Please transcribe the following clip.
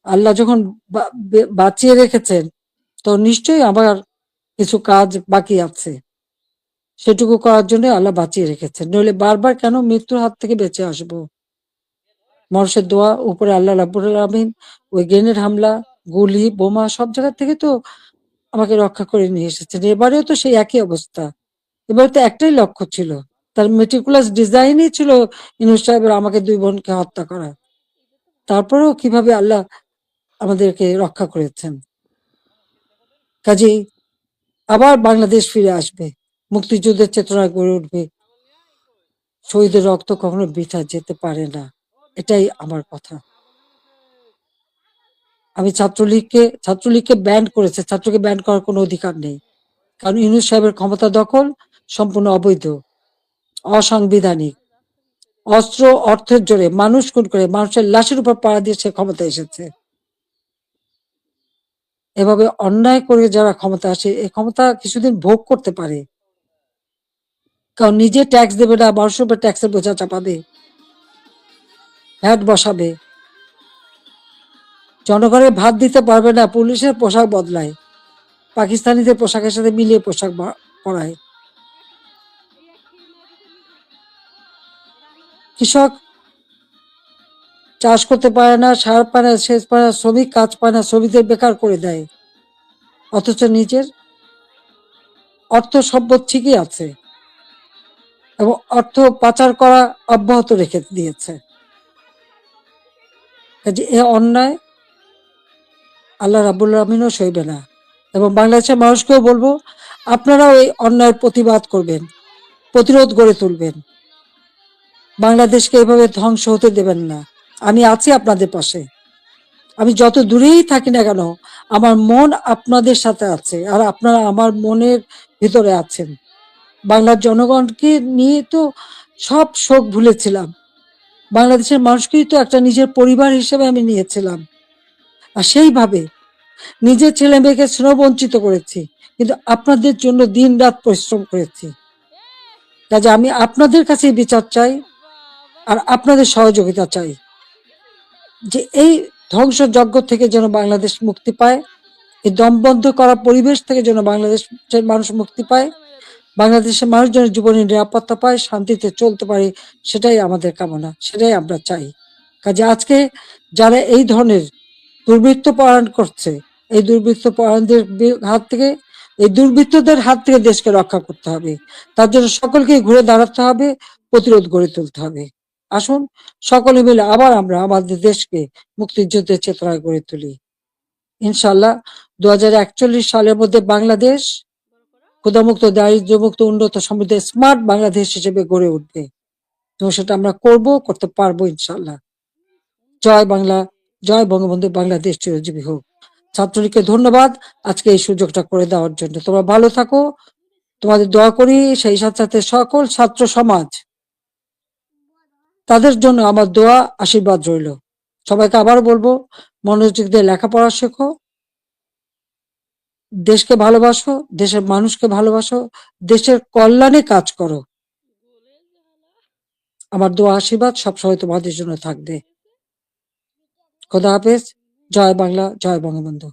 আল্লাহ যখন বাঁচিয়ে রেখেছেন, তো নিশ্চয়ই আমার কিছু কাজ বাকি আছে, সেটুকু করার জন্য আল্লাহ বাঁচিয়ে রেখেছেন। নইলে বারবার কেন মৃত্যুর হাত থেকে বেঁচে আসবো? মানুষের দোয়া, উপরে আল্লাহ রাব্বুল আলামিন ওই গ্রেনেড হামলা, গুলি, বোমা সব জায়গা থেকে তো আমাকে রক্ষা করে নিয়ে এসেছেন। এবারেও তো সেই একই অবস্থা। এবারে তো একটাই লক্ষ্য ছিল, তার মেটিকুলাস ডিজাইনই ছিল ইউনূস সাহেবের আমাকে 2 বোনকে হত্যা করা। তারপরেও কিভাবে আল্লাহ আমাদেরকে রক্ষা করেছেন। কাজেই আবার বাংলাদেশ ফিরে আসবে, মুক্তিযুদ্ধের চেতনা গড়ে উঠবে, শহীদের রক্ত কখনো বৃথা যেতে পারে না, এটাই আমার কথা। আমি ছাত্রলীগকে ব্যান করেছে, ছাত্রকে ব্যান করার কোনো অধিকার নেই, কারণ ইউনূস সাহেবের ক্ষমতা দখল সম্পূর্ণ অবৈধ, অসাংবিধানিক, অস্ত্র অর্থের জোরে মানুষ খুন করে মানুষের লাশের উপর পাড়া দিয়ে সে ক্ষমতা এসেছে। এভাবে অন্যায় করে যারা ক্ষমতা আসে, এই ক্ষমতা কিছুদিন ভোগ করতে পারে, কারণ নিজে ট্যাক্স দেবে না, মানুষের উপর ট্যাক্সের বোঝা চাপাবে, ভ্যাট বসাবে, জনগণের ভাত দিতে পারবে না, পুলিশের পোশাক বদলায়, পাকিস্তানিদের পোশাকের সাথে মিলিয়ে পোশাক পরায়। কৃষক চাষ করতে পারে না, সার পায় না, সেচ পায় না, শ্রমিক কাজ পায় না, শ্রমিকদের বেকার করে দেয়, অথচ নিজের অর্থ সম্পদ ঠিকই আছে এবং অর্থ পাচার করা অব্যাহত রেখে দিয়েছে। কাজে এ অন্যায় আল্লাহ রাব্বুল আলামিনও সইবে না। এবং বাংলাদেশের মানুষকেও বলবো, আপনারাও এই অন্যায়ের প্রতিবাদ করবেন, প্রতিরোধ গড়ে তুলবেন, বাংলাদেশকে এভাবে ধ্বংস হতে দেবেন না। আমি আছি আপনাদের পাশে, আমি যত দূরেই থাকি না কেন, আমার মন আপনাদের সাথে আছে, আর আপনারা আমার মনের ভিতরে আছেন। বাংলার জনগণকে নিয়ে তো সব শোক ভুলেছিলাম, বাংলাদেশের মানুষকেই তো একটা নিজের পরিবার হিসেবে আমি নিয়েছিলাম, আর সেইভাবে নিজের ছেলে মেয়েকে স্নেহ বঞ্চিত করেছি, কিন্তু আপনাদের জন্য দিন রাত পরিশ্রম করেছি। কাজে আমি আপনাদের কাছে বিচার চাই, আর আপনাদের সহযোগিতা চাই, যে এই ধ্বংসযজ্ঞ থেকে যেন বাংলাদেশ মুক্তি পায়, এই দমবন্ধ করা পরিবেশ থেকে যেন বাংলাদেশের মানুষ মুক্তি পায়, বাংলাদেশের মানুষ যেন জীবনের নিরাপত্তা পায়, শান্তিতে চলতে পারে, সেটাই আমাদের কামনা, সেটাই আমরা চাই। কাজে আজকে যারা এই ধরনের দুর্বৃত্ত পরায়ণ করছে, এই দুর্বৃত্ত পরায়ণদের হাত থেকে, এই দুর্বৃত্তদের হাত থেকে দেশকে রক্ষা করতে হবে। তার জন্য সকলকে ঘুরে দাঁড়াতে হবে, প্রতিরোধ গড়ে তুলতে হবে। আসুন সকলে মিলে আবার আমরা আমাদের দেশকে মুক্তিযুদ্ধের চেতনায় গড়ে তুলি। ইনশাল্লাহ 2041 সালের মধ্যে বাংলাদেশ ক্ষুধামুক্ত, দারিদ্র্যমুক্ত, উন্নত, সমৃদ্ধ, স্মার্ট বাংলাদেশ হিসেবে গড়ে উঠবে, এবং সেটা আমরা করতে পারবো ইনশাল্লাহ। জয় বাংলা, জয় বঙ্গবন্ধু, বাংলাদেশ চিরজীবী হোক। ছাত্রলীগকে ধন্যবাদ আজকে এই সুযোগটা করে দেওয়ার জন্য। তোমরা ভালো থাকো, তোমাদের দোয়া করি, সেই সাথে সাথে সকল ছাত্র সমাজ, তাদের জন্য আমার দোয়া আশীর্বাদ রইল। সবাইকে আবার বলবো, মনোযোগ দিয়ে লেখাপড়া শেখো, দেশকে ভালোবাসো, দেশের মানুষকে ভালোবাসো, দেশের কল্যাণে কাজ করো। আমার দোয়া আশীর্বাদ সবসময় তোমাদের জন্য থাকবে। খোদা হাফেজ। জয় বাংলা, জয় বঙ্গবন্ধু।